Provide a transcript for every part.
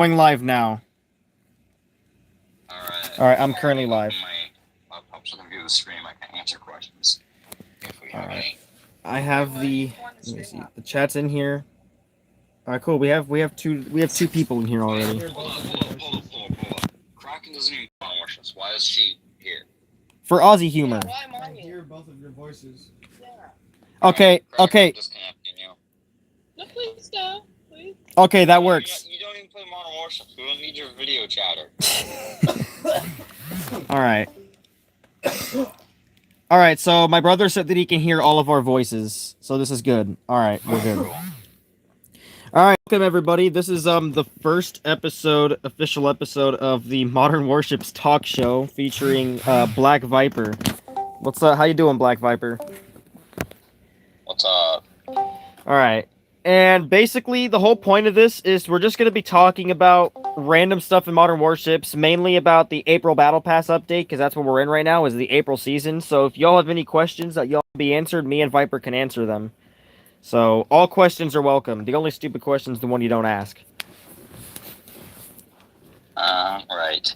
Going live now. Alright. All right, I'm Let currently me open live. my laptop so I can view the stream. I can answer questions if we All have right, any. I have the. Let me see. The chat's in here. All right, cool. We have two people in here Wait, already. hold up. Kraken doesn't even want Warships. Why is she here? For Aussie humor. Why am I hear both of your voices. Yeah. Okay, Kraken, I'm okay, disconnecting you. No, please stop. Please. okay. That No, works. you don't even play Modern Warships. We don't need your video chatter. All right. All right. So my brother said that he can hear all of our voices. So this is good. All right, we're good. All right, welcome everybody. This is the first episode, official episode of the Modern Warships talk show featuring Black Viper. What's up? How you doing, Black Viper? What's up? All right. And basically, the whole point of this is we're just going to be talking about random stuff in Modern Warships, mainly about the April Battle Pass update, because that's what we're in right now, is the April season. So if y'all have any questions that y'all be answered, me and Viper can answer them. So all questions are welcome. The only stupid question is the one you don't ask. Right.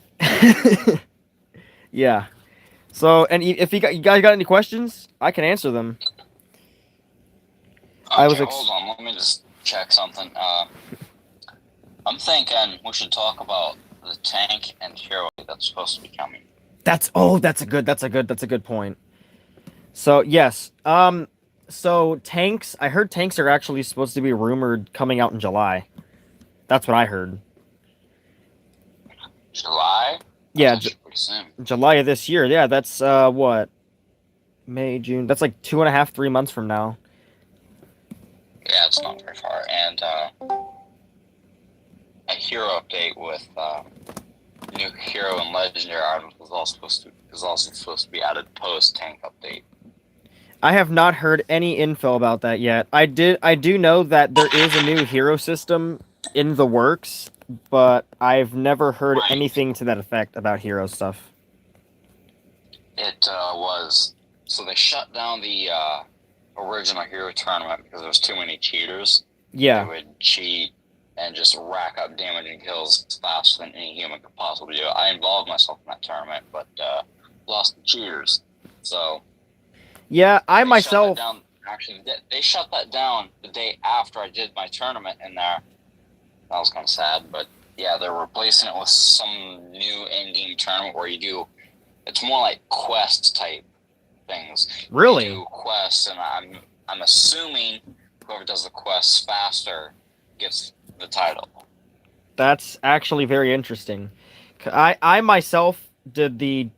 Yeah. So, and if you guys got any questions, I can answer them. Okay, hold on. Let me just check something. I'm thinking we should talk about the tank and hero that's supposed to be coming. That's a good point. So yes, so tanks. I heard tanks are actually supposed to be rumored coming out in July. That's what I heard. July? Yeah, That's pretty soon. July of this year. Yeah, that's what, May, June. That's like 2.5, 3 months from now. Yeah, it's not very far. And a hero update with new hero and legendary items is also supposed to be added post tank update. I have not heard any info about that yet. I do know that there is a new hero system in the works, but I've never heard anything to that effect about hero stuff. It was so they shut down the original hero tournament because there was too many cheaters. Yeah. They would cheat and just rack up damage and kills faster than any human could possibly do. I involved myself in that tournament, but lost the cheaters. So yeah, I myself. Actually, they shut that down the day after I did my tournament in there. That was kind of sad, but yeah, they're replacing it with some new in-game tournament where you do. It's more like quest type things. Really? You do quests, and I'm assuming whoever does the quests faster gets the title. That's actually very interesting. I myself did the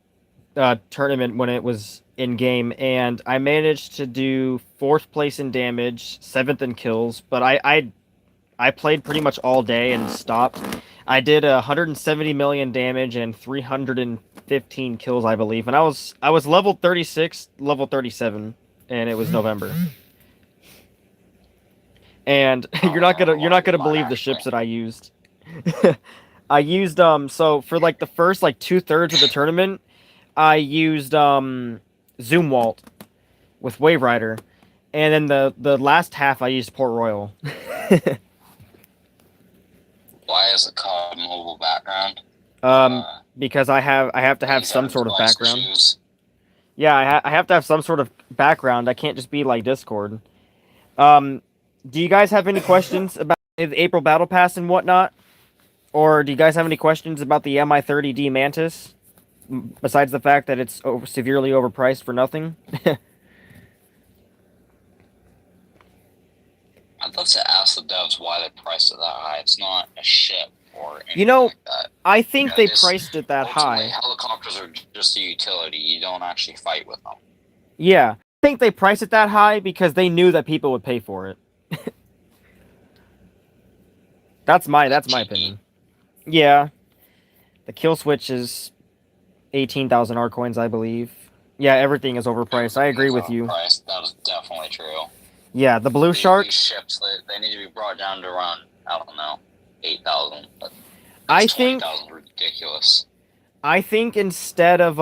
tournament when it was in game, and I managed to do 4th place in damage, 7th in kills. But I played pretty much all day and stopped. I did 170 million damage and 315 kills, I believe, and I was level 36, level 37, and it was November. And you're not gonna believe the ships that I used. I used so for like the first like 2/3 of the tournament, I used Zoom Walt with Wave Rider, and then the last half I used Port Royal. Why is it called mobile background? Because I have to have some sort of background. Yeah, I have to have some sort of background. I can't just be like Discord. Do you guys have any questions about the April Battle Pass and whatnot? Or do you guys have any questions about the Mi-30D Mantis? Besides the fact that it's severely overpriced for nothing? I'd love to ask the devs why they priced it that high. It's not a ship or anything like that. I think they priced it that high. Helicopters are just a utility. You don't actually fight with them. Yeah, I think they priced it that high because they knew that people would pay for it. That's my opinion. Yeah, the kill switch is 18,000 art coins, I believe. Yeah, everything is overpriced. I agree with you. That is definitely true. Yeah, the blue shark. These ships, they need to be brought down to around, I don't know, 8,000. I think 20,000 ridiculous. I think instead of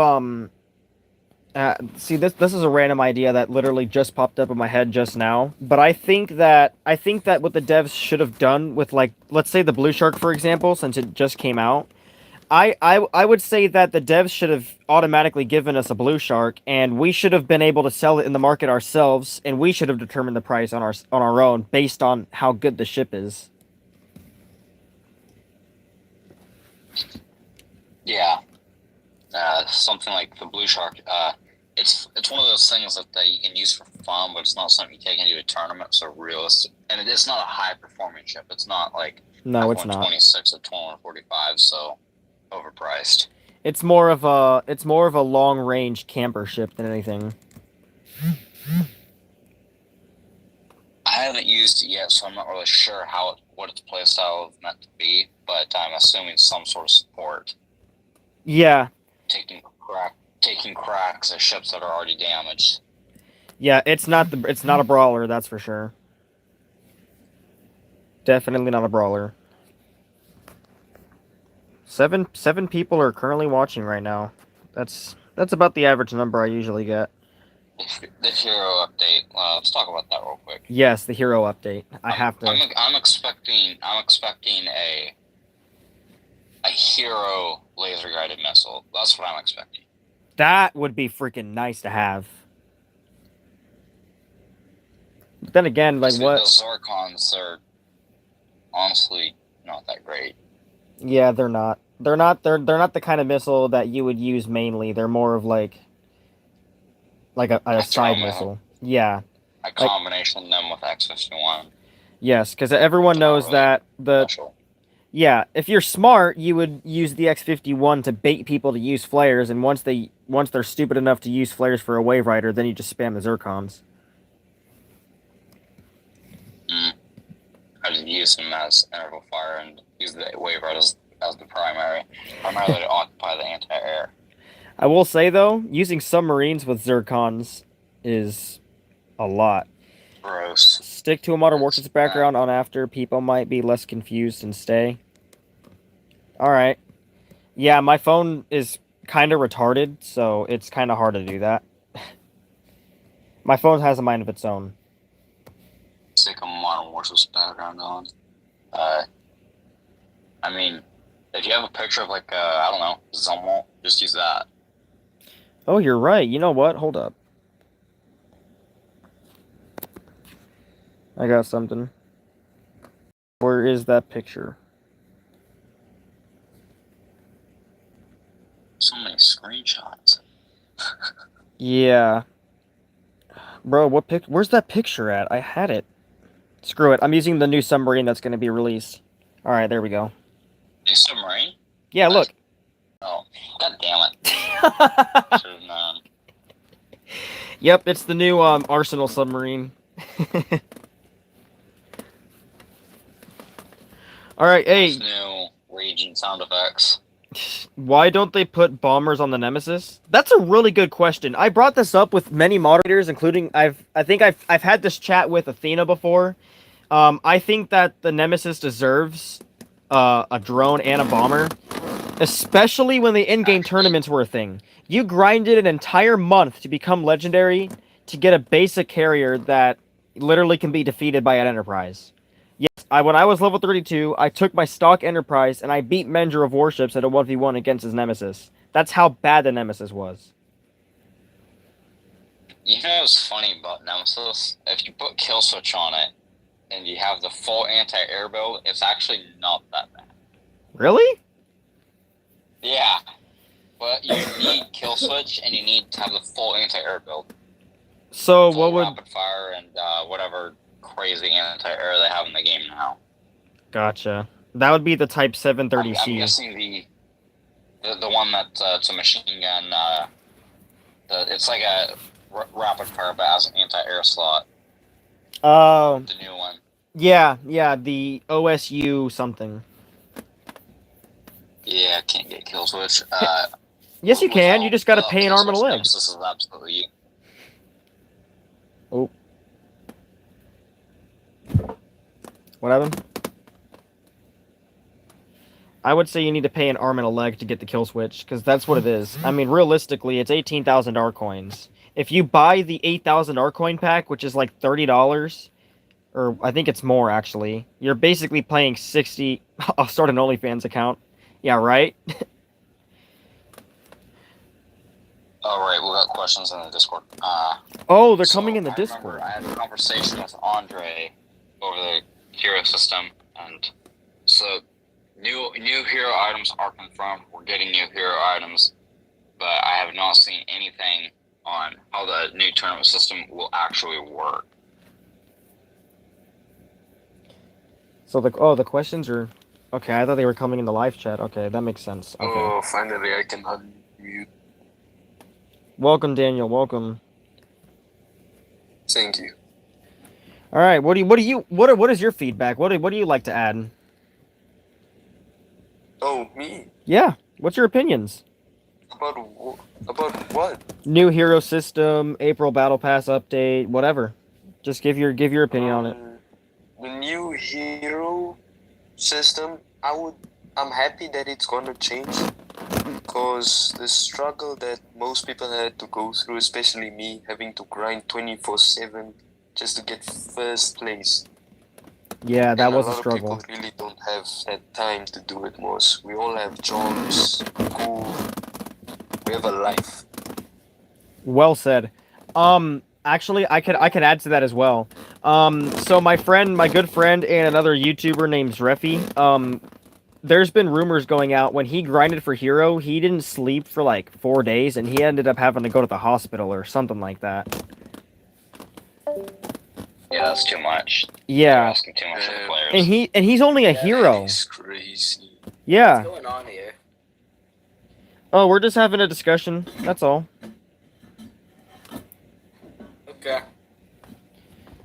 See, this is a random idea that literally just popped up in my head just now. But I think that what the devs should have done with, like, let's say the Blue Shark, for example, since it just came out. I would say that the devs should have automatically given us a Blue Shark, and we should have been able to sell it in the market ourselves, and we should have determined the price on our own based on how good the ship is. Yeah, something like the Blue Shark. It's one of those things that you can use for fun, but it's not something you take into a tournament. So realistic, and it's not a high performing ship. It's not like No, it's not. 126 or 2145. So overpriced. It's more of a long range camper ship than anything. I haven't used it yet, so I'm not really sure what its playstyle is meant to be. But I'm assuming some sort of support, Yeah, taking cracks at ships that are already damaged. yeah, it's not a brawler, that's for sure. Definitely not a brawler. Seven people are currently watching right now. That's about the average number I usually get. The hero update. Let's talk about that real quick. Yes, the hero update. I have to. I'm expecting a hero laser guided missile. That's what I'm expecting. That would be freaking nice to have. But then again, like what? The Zarkons are honestly not that great. Yeah, they're not. They're not the kind of missile that you would use mainly. They're more of like a side missile. Yeah. A combination of them with X-51. Yes, because everyone knows really that the special. yeah, if you're smart, you would use the X-51 to bait people to use flares, and once they're stupid enough to use flares for a wave rider, then you just spam the Zircons. I just use them as interval fire and use the wave riders as the primarily to occupy the anti-air. I will say though, using submarines with Zircons is a lot. Gross. Stick to a Modern Warships background on after. People might be less confused and stay. Alright. Yeah, my phone is kind of retarded, so it's kind of hard to do that. My phone has a mind of its own. Stick a Modern Warships background on. I mean, if you have a picture of like, I don't know, Zumwalt, just use that. Oh, you're right. You know what? Hold up. I got something. Where is that picture? So many screenshots. Yeah. Bro, where's that picture at? I had it. Screw it. I'm using the new submarine that's going to be released. Alright, there we go. New submarine? Yeah, look. Oh, god damn it. Should have known. Yep, it's the new Arsenal submarine. Alright, hey. New raging sound effects. Why don't they put bombers on the Nemesis? That's a really good question. I brought this up with many moderators, including I think I've had this chat with Athena before. I think that the Nemesis deserves a drone and a bomber, especially when the in-game tournaments were a thing. You grinded an entire month to become legendary to get a basic carrier that literally can be defeated by an Enterprise. Yes, when I was level 32, I took my stock Enterprise and I beat Menger of Warships at a 1v1 against his Nemesis. That's how bad the Nemesis was. You know what's funny about Nemesis? If you put kill switch on it and you have the full anti-air build, it's actually not that bad. Really? Yeah. But you need kill switch and you need to have the full anti-air build. So full what would rapid fire and whatever crazy anti-air they have in the game now. Gotcha. That would be the Type 730C. I'm guessing the one that it's a machine gun. It's like a rapid fire, but has an anti-air slot. Oh. The new one. Yeah, the OSU something. Yeah, can't get kill switch. Yes, you can. You just got to pay an arm and a leg. This is absolutely. Oh. What happened? I would say you need to pay an arm and a leg to get the kill switch, because that's what it is. I mean, realistically, it's 18,000 art coins. If you buy the 8,000 art coin pack, which is like $30, or I think it's more actually, you're basically playing 60. I'll start an OnlyFans account. Yeah, right? All right, we got questions in the Discord. Oh, they're So, coming in the I remember Discord. I had a conversation with Andre over the hero system, and so new hero items are confirmed. We're getting new hero items, but I have not seen anything on how the new tournament system will actually work. So the questions are okay. I thought they were coming in the live chat. Okay, that makes sense. Okay. Oh, finally I can unmute. Welcome, Daniel. Welcome. Thank you. All right. What is your feedback? What do you like to add? Oh, me? Yeah. What's your opinions? About what? New hero system, April battle pass update, whatever. Just give your opinion on it. The new hero system, I'm happy that it's gonna change, because the struggle that most people had to go through, especially me, having to grind 24/7 just to get first place. Yeah, that And was a a lot struggle. of people really don't have that time to do it, most. We all have jobs, school, we have a life. Well said. Actually, I could add to that as well. So my good friend, and another YouTuber named Zrefi, there's been rumors going out when he grinded for hero, he didn't sleep for like 4 days, and he ended up having to go to the hospital or something like that. Yeah, that's too much. You're Yeah, asking too much of the players. and he's only a hero. That is crazy. Yeah. What's going on here? Oh, we're just having a discussion. That's all. Okay.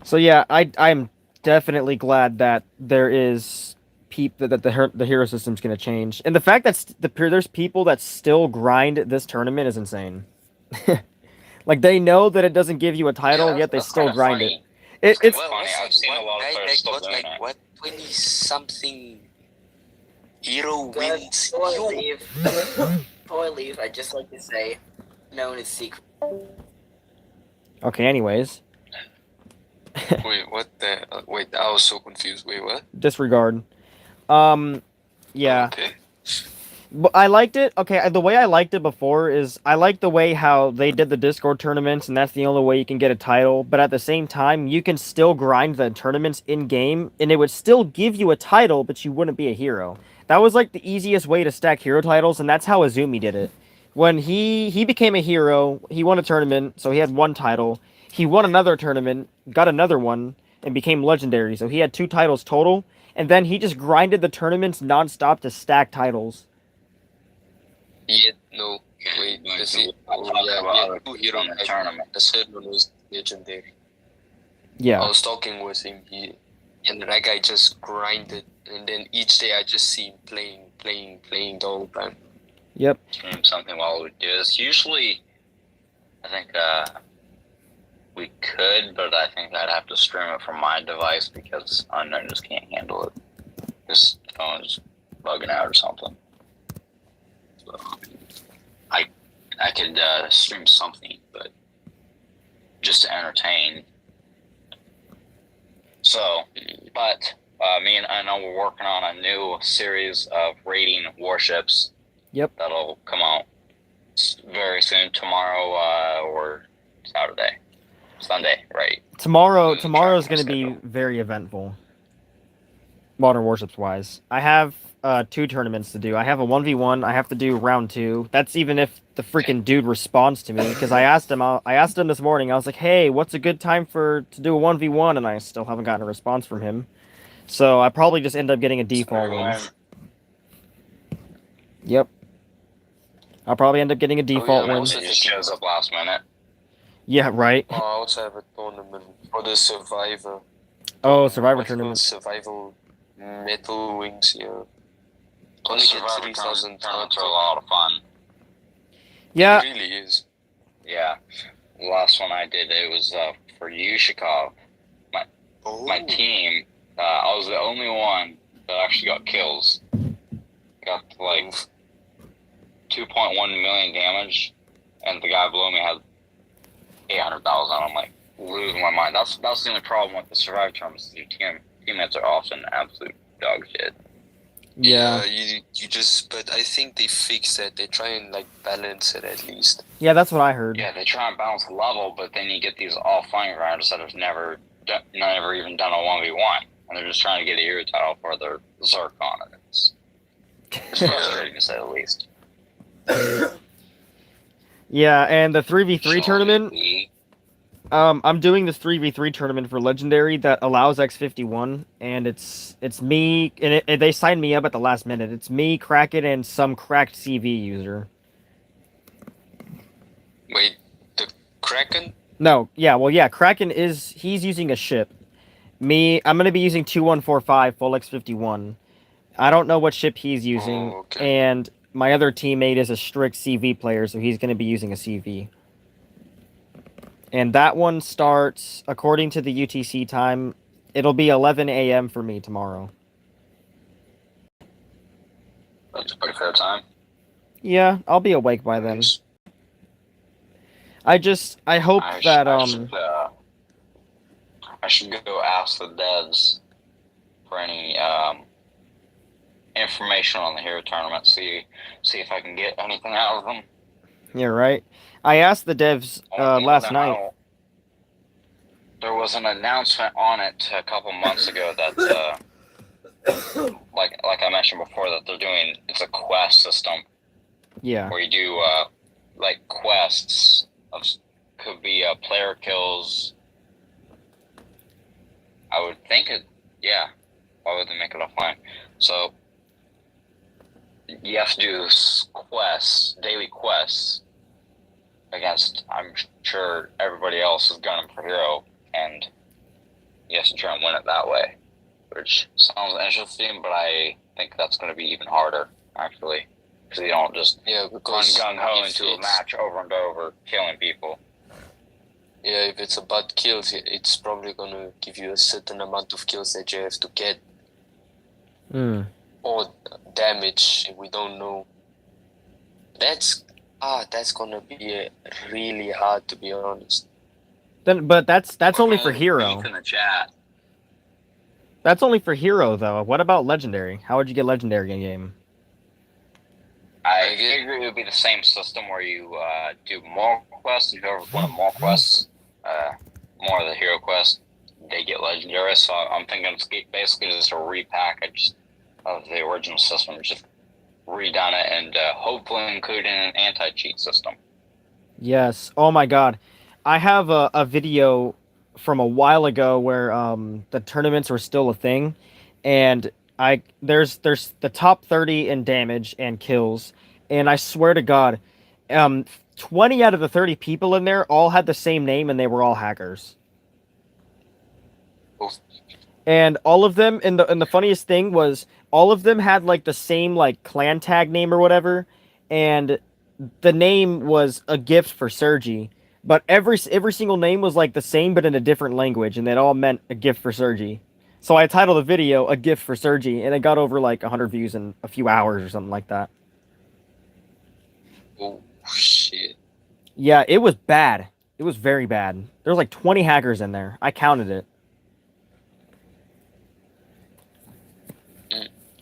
So yeah, I'm definitely glad that there is that the hero system's gonna change, and the fact that there's people that still grind this tournament is insane. Like they know that it doesn't give you a title, Yeah, yet they that's still kinda grind funny. it. It's Well, funny, I've seen a lot of players still got doing like that. what 20-something hero Guys, wins. before I Yo, leave, before I leave, I'd just like to say, known as secret. okay. Anyways, wait, what the? Wait, I was so confused. Wait, what? disregard. Yeah. Okay. But I liked it. Okay, the way I liked it before is I like the way how they did the Discord tournaments, and that's the only way you can get a title. But at the same time, you can still grind the tournaments in game, and it would still give you a title, but you wouldn't be a hero. That was like the easiest way to stack hero titles, and that's how Azumi did it. When he became a hero, he won a tournament, so he had one title. He won another tournament, got another one, and became legendary. So he had 2 titles total, and then he just grinded the tournaments nonstop to stack titles. Yeah, no, wait, Going this to- is, I'm talking yeah, about yeah, other 2 people hero in the tournament. The third one was legendary. Yeah. I was talking with him, and that guy just grinded, and then each day I just see him playing the whole time. Yep. Stream something while we do this. Usually, I think we could, but I think I'd have to stream it from my device because Unknown just can't handle it. His phone's bugging out or something. So I could stream something, but just to entertain. So, but me and I know we're working on a new series of raiding warships. Yep. That'll come out very soon, tomorrow or Sunday, right? Tomorrow's Check going my to be schedule. very eventful. Modern Warships wise. I have 2 tournaments to do. I have a 1v1. I have to do round 2. That's even if the freaking dude responds to me, because I asked him this morning. I was like, "Hey, what's a good time to do a 1v1?" and I still haven't gotten a response from him. So I probably just end up getting a default one. Yep. I'll probably end up getting a default yeah, one. also- It just shows up last minute. Yeah, right. I also have a tournament for the Survivor. Oh, Survivor What's it called? tournament. Survival Metal Wings, yeah. The Only get Survivor 3,000 tournaments are a lot of fun. Yeah. It really is. Yeah. The last one I did, it was for Yushikov. My team, I was the only one that actually got kills. Got like 2.1 million damage, and the guy below me had 800,000. I'm like losing my mind. That's the only problem with the survive terms. Your teammates are often absolute dog shit. Yeah. you just, but I think they fix that. They try and like balance it at least. Yeah, that's what I heard. Yeah, they try and balance the level, but then you get these all flying grinders that have never even done a 1v1, and they're just trying to get a hero title for their Zircon, and it's frustrating to say the least. Yeah, and the 3v3 tournament, MVP. I'm doing this 3v3 tournament for Legendary that allows X51, and it's me, and they signed me up at the last minute. It's me, Kraken, and some cracked CV user. Wait, the Kraken? No, yeah, well, yeah, Kraken he's using a ship. Me, I'm gonna be using 2145 full X51. I don't know what ship he's using, Oh, okay. and my other teammate is a strict CV player, so he's gonna be using a CV. And that one starts, according to the UTC time, it'll be 11 a.m. for me tomorrow. That's a pretty fair time. Yeah, I'll be awake by then. I hope that I should go ask the devs for any information on the hero tournament. See if I can get anything out of them. Yeah, right. I asked the devs last night. There was an announcement on it a couple months ago that, like I mentioned before, that they're doing, it's a quest system. Yeah. Where you do like quests of, could be player kills. I would think it, yeah. Why would they make it offline? So you have to do quests, daily quests, against, I'm sure, everybody else is gunning for hero, and you have to try and win it that way, which sounds interesting, but I think that's going to be even harder, actually, because you don't just run gung-ho into a match over and over, killing people. Yeah, if it's about kills, it's probably going to give you a certain amount of kills that you have to get. Or damage, we don't know. That's gonna be really hard, to be honest. But that's only for hero. In the chat. That's only for hero though. What about legendary? How would you get legendary in game? I figure it would be the same system where you do more quests. If you ever won more quests, more of the hero quests, they get legendary. So I'm thinking it's basically just a repackage of the original system, just redone it, and hopefully including an anti-cheat system. Yes. Oh my god. I have a video from a while ago where the tournaments were still a thing, and there's the top 30 in damage and kills, and I swear to God, 20 out of the 30 people in there all had the same name, and they were all hackers. And all of them, and the funniest thing was, all of them had like the same like clan tag name or whatever, and the name was a gift for Sergi. But every single name was like the same, but in a different language, and it all meant a gift for Sergi. So I titled the video "A Gift for Sergi," and it got over like 100 views in a few hours or something like that. Oh shit! Yeah, it was bad. It was very bad. There was like 20 hackers in there. I counted it.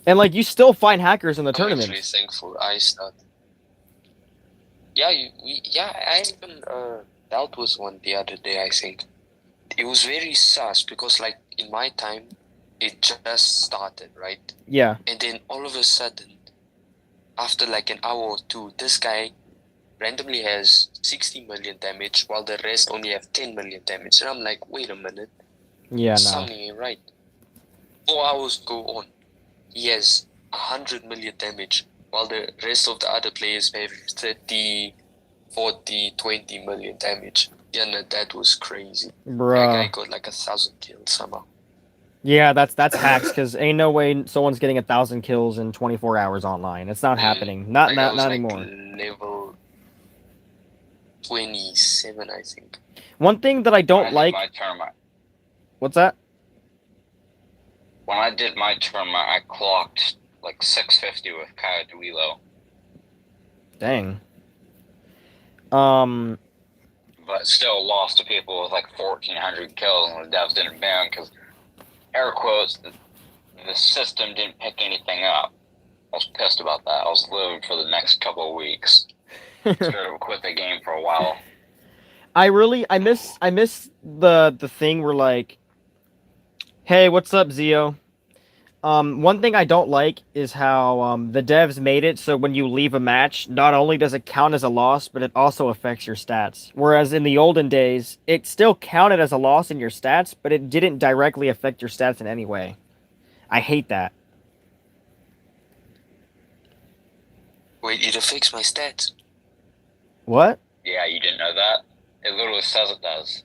And like, you still find hackers in the tournament. I'm actually thankful I started. Yeah, I even dealt with one the other day. I think it was very sus because, like, in my time, it just started, right? Yeah. And then all of a sudden, after like an hour or two, this guy randomly has 60 million damage, while the rest only have 10 million damage. And I'm like, wait a minute. Yeah, no. Something ain't right. 4 hours go on. He has 100 million damage, while the rest of the other players have 30, 40, 20 million damage. Yeah, no, that was crazy. Bruh. That guy got like 1,000 kills somehow. Yeah, that's hacks, because ain't no way someone's getting 1,000 kills in 24 hours online. It's not happening. Not anymore. Level 27, I think. One thing that I don't like. My tournament. What's that? When I did my tournament, I clocked like 650 with Kyle Duilo. Dang. But still lost to people with like 1,400 kills, and the devs didn't ban because, air quotes, the system didn't pick anything up. I was pissed about that. I was livid for the next couple of weeks. Started to quit the game for a while. I miss the thing where like, hey, what's up, Zio? One thing I don't like is how the devs made it so when you leave a match, not only does it count as a loss, but it also affects your stats. Whereas in the olden days, it still counted as a loss in your stats, but it didn't directly affect your stats in any way. I hate that. Wait, it affects my stats. What? Yeah, you didn't know that? It literally says it does.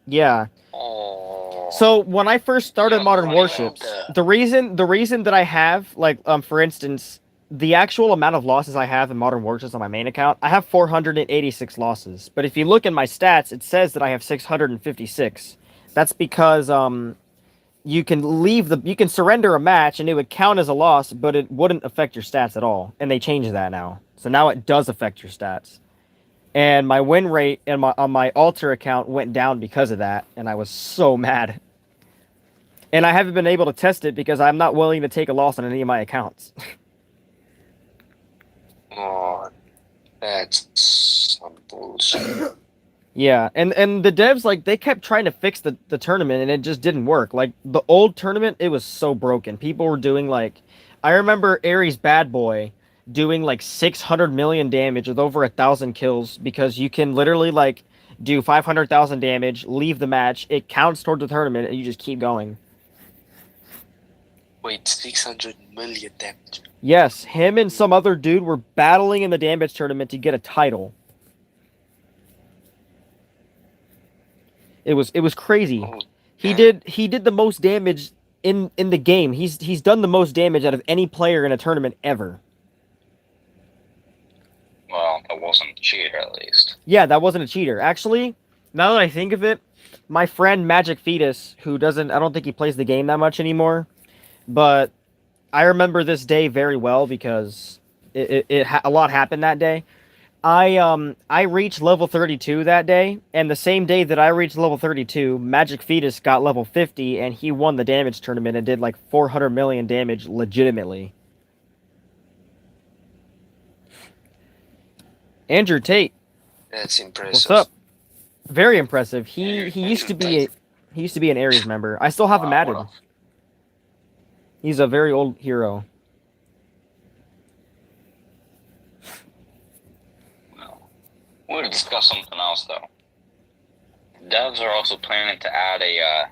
Yeah. Oh. So when I first started Yeah, Modern money Warships, went the reason that I have like for instance, the actual amount of losses I have in Modern Warships on my main account, I have 486 losses. But if you look in my stats, it says that I have 656. That's because you can surrender a match and it would count as a loss, but it wouldn't affect your stats at all. And they changed that now. So now it does affect your stats. And my win rate on my alter account went down because of that, and I was so mad. And I haven't been able to test it because I'm not willing to take a loss on any of my accounts. Oh, that's some bullshit. Yeah, and the devs like they kept trying to fix the tournament and it just didn't work. Like the old tournament, it was so broken. People were doing like I remember Ares Bad Boy doing like 600 million damage with over 1,000 kills because you can literally like do 500,000 damage, leave the match, it counts toward the tournament, and you just keep going. Wait, 600 million damage. Yes, him and some other dude were battling in the damage tournament to get a title. It was crazy. Oh, He damn. did the most damage in the game. He's done the most damage out of any player in a tournament ever. Well, that wasn't a cheater, at least. Yeah, that wasn't a cheater. Actually, now that I think of it, my friend Magic Fetus, who doesn't I don't think he plays the game that much anymore, but I remember this day very well because a lot happened that day. I reached level 32 that day, and the same day that I reached level 32, Magic Fetus got level 50 and he won the damage tournament and did like 400 million damage legitimately. Andrew Tate, That's impressive. what's up? Very impressive. He used to be an Ares member. I still have him added. He's a very old hero. We're going to discuss something else, though. Devs are also planning to add a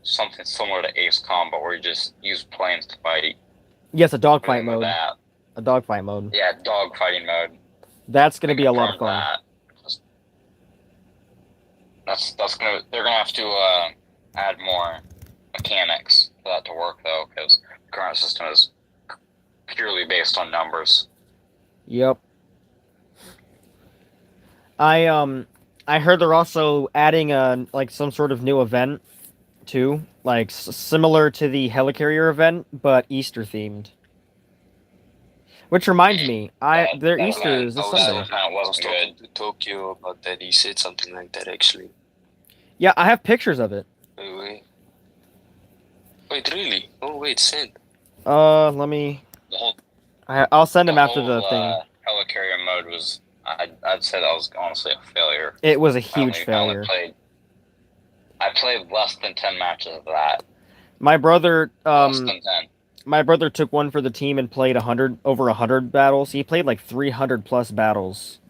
something similar to Ace Combat, where you just use planes to fight. Yes, a dogfight With mode. that. A dogfight mode. Yeah, dogfighting mode. That's gonna be a lot of fun. They're gonna have to add more mechanics for that to work, though, because the current system is purely based on numbers. Yep. I heard they're also adding like some sort of new event too, like similar to the Helicarrier event, but Easter themed. Which reminds me, their Easter is this Sunday. I I was wasn't talking good. to Tokyo about that. He said something like that, actually. Yeah, I have pictures of it. Wait, really? Oh, wait, send. Let me. The whole I'll send them after the thing. Helicarrier mode was, I'd say that was honestly a failure. It was a huge failure. I played less than 10 matches of that. My brother, Less than 10. my brother took one for the team and played over 100 battles. He played like 300 plus battles.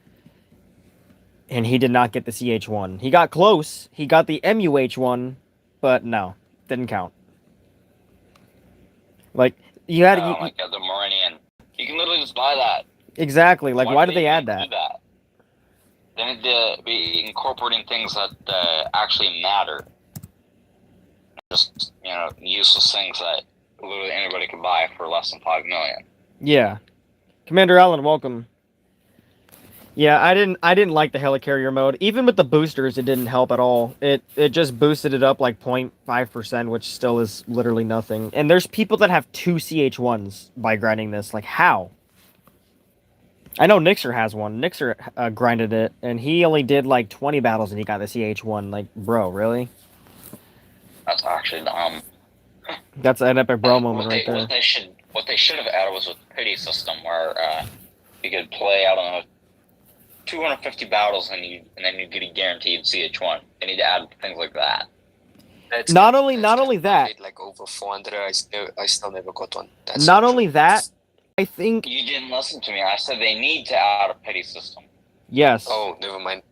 And he did not get the CH1. He got close. He got the MUH1, but no, didn't count. Like you had Oh my god, the Meridian. You can literally just buy that. Exactly. Like why did they add that? They need to be incorporating things that actually matter. Just, useless things that literally anybody can buy for less than 5 million. Yeah. Commander Allen, welcome. Yeah, I didn't like the helicarrier mode. Even with the boosters, it didn't help at all. It just boosted it up like 0.5%, which still is literally nothing. And there's people that have two CH1s by grinding this. Like how? I know Nixer has one. Nixer grinded it, and he only did like 20 battles, and he got the CH1. Like, bro, really? That's actually dumb. That's an epic bro And moment right there. what they should have added was a pity system where you could play, I don't know, 250 battles and then you get a guaranteed CH1. They need to add things like that. Not only that. I played like over 400. I still never got one. Not only that, I think You didn't listen to me. I said they need to add a pity system. yes. Oh, never mind.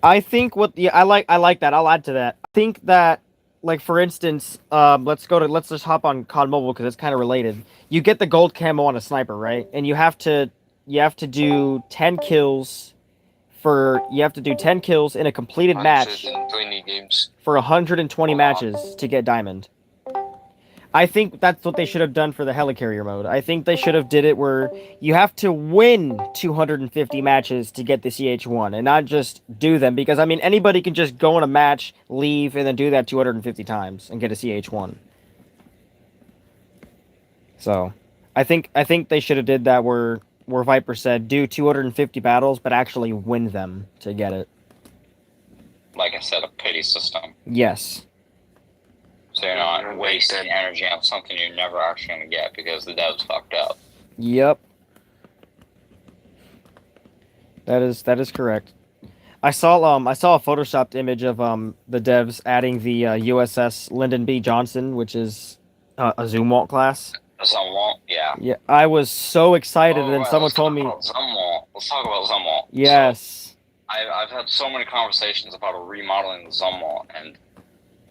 I think I like that. I'll add to that. I think that like for instance, let's just hop on COD Mobile because it's kind of related. You get the gold camo on a sniper, right? And you have to do 10 kills in a completed match 120 games. for 120 matches to get diamond. I think that's what they should have done for the helicarrier mode. I think they should have did it where you have to win 250 matches to get the CH1 and not just do them because I mean anybody can just go in a match, leave and then do that 250 times and get a CH1. So, I think they should have did that where Viper said do 250 battles but actually win them to get it. Like I said, a pity system. Yes. So you're not wasting energy on something you're never actually going to get because the devs fucked up. Yep. That is correct. I saw a photoshopped image of the devs adding the USS Lyndon B. Johnson, which is a Zoom Walt class. Zumwalt, yeah. Yeah, I was so excited, and then right, someone told me, Let's talk about Zumwalt. yes. So, I've had so many conversations about remodeling the Zumwalt, and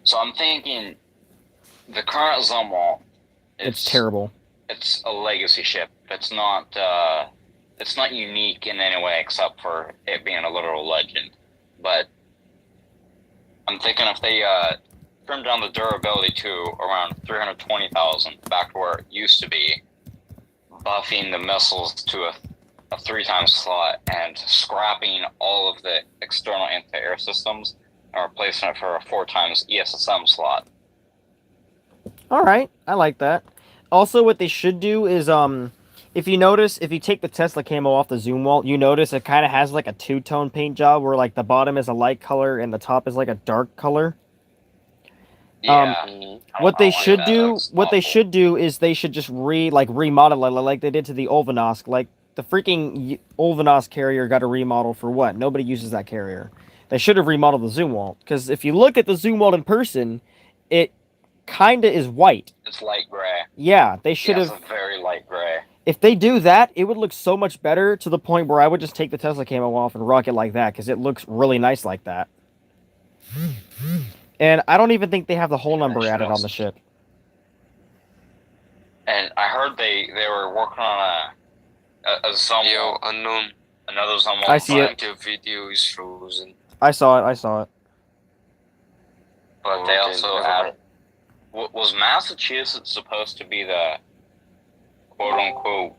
so I'm thinking the current Zumwalt, It's terrible. It's a legacy ship. It's not unique in any way except for it being a literal legend. But I'm thinking if they trim down the durability to around 320,000, back to where it used to be, buffing the missiles to a 3-time slot and scrapping all of the external anti-air systems and replacing it for a 4 times ESSM slot. All right, I like that. Also, what they should do is if you notice, if you take the Tesla camo off the Zoom Walt, you notice it kind of has like a two-tone paint job where like the bottom is a light color and the top is like a dark color. Yeah. What they should do is they should just remodel it like they did to the Ulvanosk. Like the freaking Ulvanosk carrier got a remodel for what? Nobody uses that carrier. They should have remodeled the Zoom Walt because if you look at the Zoom Walt in person, it kinda is white. It's light gray. Yeah, they should have. It's a very light gray. If they do that, it would look so much better to the point where I would just take the Tesla camo off and rock it like that because it looks really nice like that. And I don't even think they have the hull number added on the ship. And I heard they were working on a Zumwalt. Yo, unknown. Another Zumwalt. I see it. Your video is frozen. I saw it. But they also added. Was Massachusetts supposed to be the quote unquote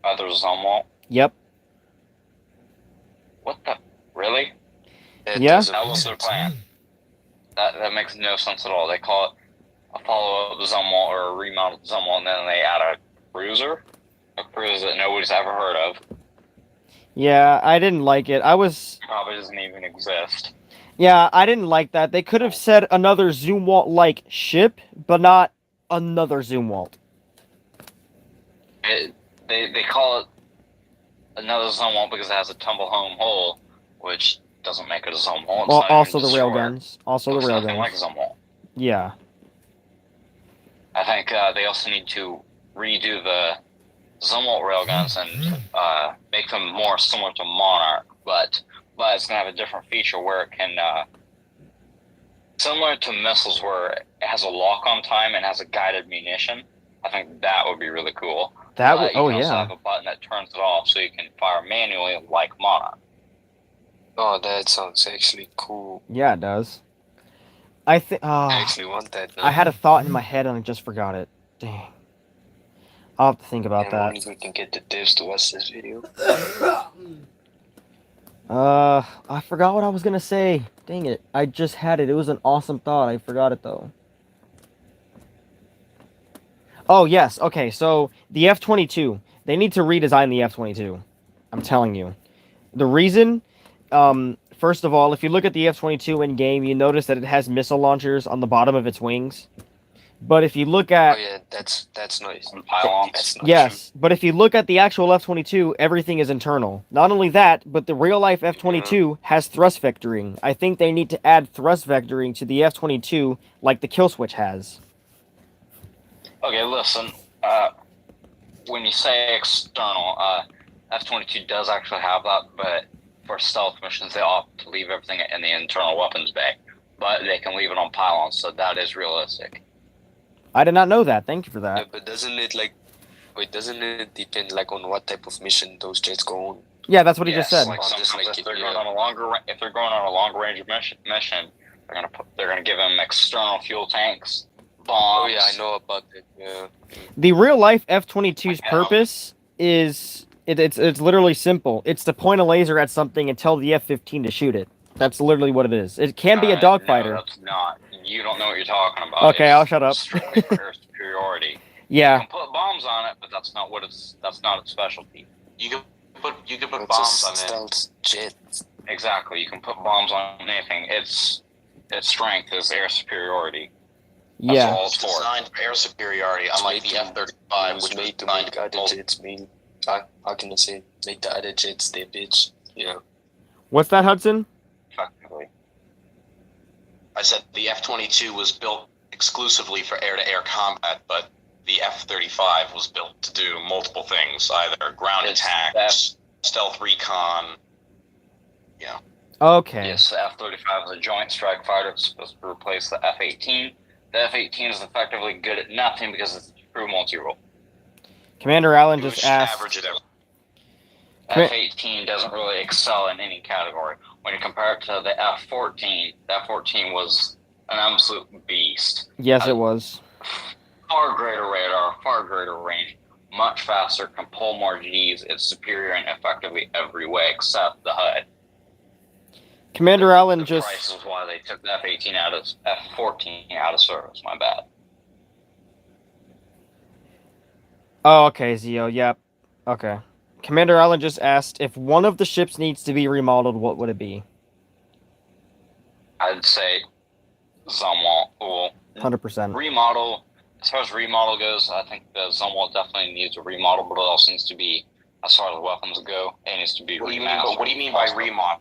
other Zumwalt? Yep. What the? Really? Yeah. That was their plan. That makes no sense at all. They call it a follow-up Zumwalt or a remodeled Zumwalt, and then they add a cruiser that nobody's ever heard of. Yeah, I didn't like it. Probably doesn't even exist. Yeah, I didn't like that. They could have said another Zoom Walt like ship, but not another Zoom Walt. They call it another Zumwalt because it has a tumble home hull, which doesn't make it a Zumwalt. Well, also the railguns. Also the railguns. Like a Zumwalt. Yeah. I think they also need to redo the Zumwalt railguns and make them more similar to Monarch, but it's going to have a different feature where it can, similar to missiles where it has a lock-on time and has a guided munition. I think that would be really cool. That would, you can also have a button that turns it off so you can fire manually like Monarch. Oh, that sounds actually cool. Yeah, it does. I think. I actually want that now. I had a thought in my head and I just forgot it. Dang. I'll have to think about And that. only we can get the devs to watch this video. I forgot what I was gonna say. Dang it. I just had it. It was an awesome thought. I forgot it though. Oh, yes. Okay, so the F-22. They need to redesign the F-22. I'm telling you. The reason, first of all, if you look at the F-22 in game, you notice that it has missile launchers on the bottom of its wings. But if you look Oh at yeah, that's nice. And pylons. That's not yes, but if you look at the actual F-22, everything is internal. Not only that, but the real life F-22 has thrust vectoring. I think they need to add thrust vectoring to the F-22 like the kill switch has. Okay, listen. When you say external, F-22 does actually have that, but for stealth missions, they opt to leave everything in the internal weapons bay. But they can leave it on pylons, so that is realistic. I did not know that. Thank you for true. Yeah, that. but doesn't it depend like on what type of mission those jets go on? Yeah, that's what he just Yes, said. like Or just sometimes like if they're yeah. going on a longer, if they're going on a long range mission, they're gonna give them external fuel tanks, bombs. Oh yeah, I know about it. Yeah. The real life F-22's Yeah. purpose is it's literally simple. It's to point a laser at something and tell the F-15 to shoot it. That's literally what it is. It can be a No, dogfighter. that's not. You don't know what you're talking about. Okay, I'll shut up. Strictly for air superiority. Yeah. You can put bombs on it, but that's not what it's. That's not its specialty. You can put It's bombs a on it. stealth jet. Exactly. You can put bombs on anything. Its strength is air superiority. That's Yeah. all It's it's for. designed for air superiority, unlike the F-35, It was which was made to designed make other to jets mean. How can I say? Make the other jets their bitch. Yeah. What's that, Hudson? Effectively. I said the F-22 was built exclusively for air-to-air combat, but the F-35 was built to do multiple things, either ground It's attacks, stealth recon. Okay. Yes, the F-35 is a joint strike fighter. It's supposed to replace the F-18. The F-18 is effectively good at nothing because it's a true multi-role. Commander Allen It was just asked. average at everything. F-18 doesn't really excel in any category. When you compare it to the F-14, the F-14 was an absolute beast. Yes, it was. Far greater radar, far greater range, much faster, can pull more Gs. It's superior in effectively every way except the HUD. Commander Allen The just. price is why they took the F-18 out of F-14 out of service. My bad. Oh, okay, Zio. Yep. Okay. Commander Allen just asked if one of the ships needs to be remodeled. What would it be? I'd say Zumwalt. Well, 100%. remodel. As far as remodel goes, I think the Zumwalt definitely needs a remodel, but it also needs to be, as far as weapons go, it needs to be What do you mean by remodel?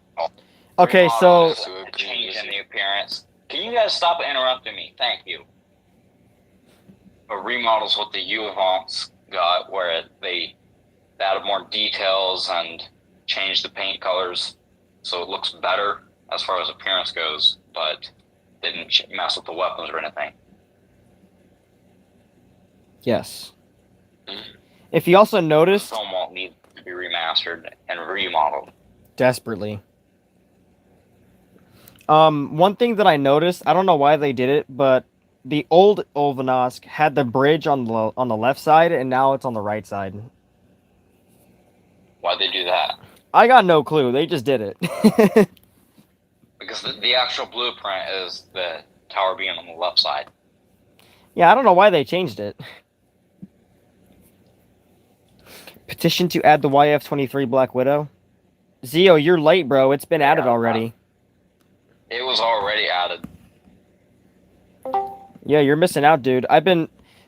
Okay, Remodel so is a change in the appearance. Can you guys stop interrupting me? Thank you. A remodel's what the U-Avants got, where they added more details and changed the paint colors, so it looks better as far as appearance goes, but didn't mess with the weapons or anything. yes. If you also noticed, Zumwalt needs to be remastered and remodeled. desperately. One thing that I noticed, I don't know why they did it, but the old Ulvanosk had the bridge on the left side, and now it's on the right side. Why'd they do that? I got no clue. They just did it. Because the actual blueprint is the tower being on the left side. Yeah, I don't know why they changed it. Petition to add the YF-23 Black Widow. Zio, you're late, bro. It's been added already. It was already added. Yeah, you're missing out, dude.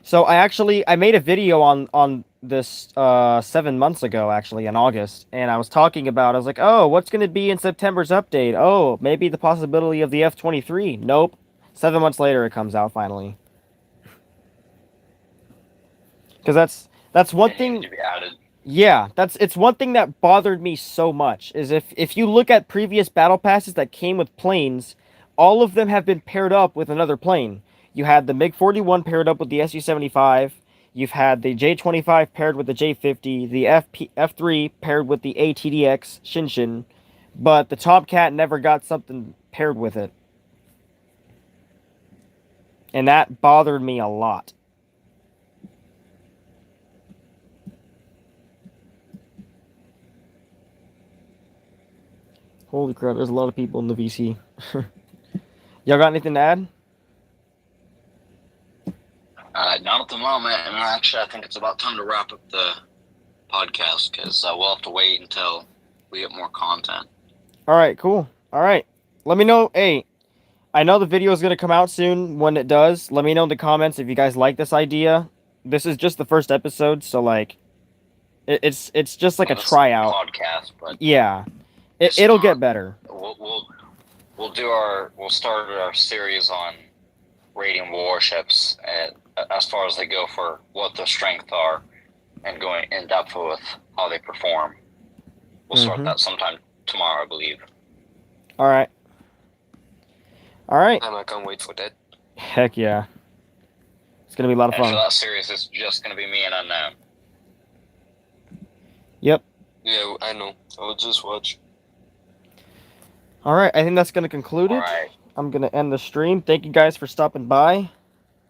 So I made a video on this 7 months ago, actually, in August, and I was like, oh, what's gonna be in September's update? Oh, maybe the possibility of the F-23. Nope. 7 months later, it comes out finally. Because that's one It thing. needed to be added. Yeah, it's one thing that bothered me so much is if you look at previous battle passes that came with planes, all of them have been paired up with another plane. You had the MiG-41 paired up with the Su-75. You've had the J-25 paired with the J-50, the F-3 paired with the ATDX Shinshin, but the Tomcat never got something paired with it. And that bothered me a lot. Holy crap, there's a lot of people in the VC. Y'all got anything to add? Not at the moment, and actually, I think it's about time to wrap up the podcast because we'll have to wait until we get more content. All right, cool. All right. Let me know. Hey, I know the video is going to come out soon. When it does, let me know in the comments if you guys like this idea. This is just the first episode, so like it's just like a This is tryout. podcast, but Yeah. It'll get better. We'll start our series on rating warships as far as they go for what their strengths are and going in depth with how they perform. We'll start that sometime tomorrow, I believe. All right. All right. And I can't wait for that. Heck yeah. It's going to be a lot of And for fun. that series, it's just going to be me and Unknown. Yep. Yeah, I know. I'll just watch. All right. I think that's going to conclude it. All right. I'm going to end the stream. Thank you guys for stopping by.